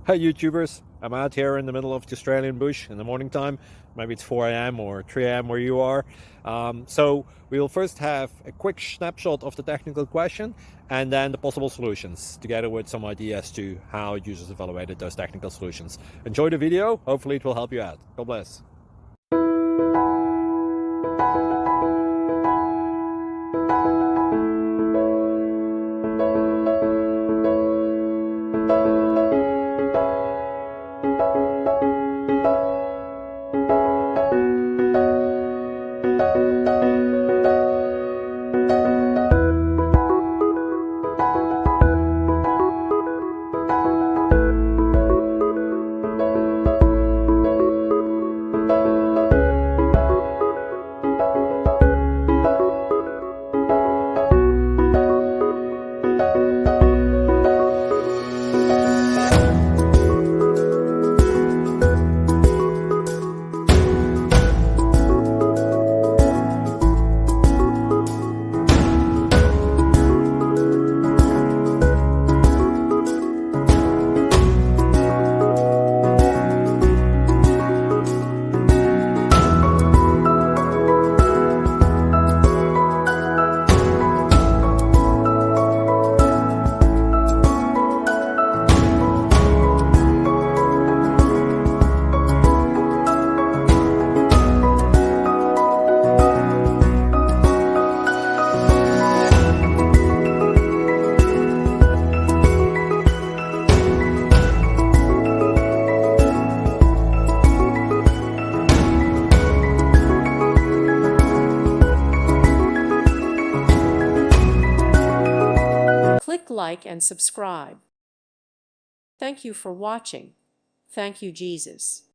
Hey YouTubers, I'm out here in the middle of the Australian bush in the morning time. Maybe it's 4 a.m. or 3 a.m. where you are. So we will first have a quick snapshot of the technical question and then the possible solutions, together with some ideas to how users evaluated those technical solutions. Enjoy the video, hopefully it will help you out. God bless. Click like and subscribe. Thank you for watching. Thank you, Jesus.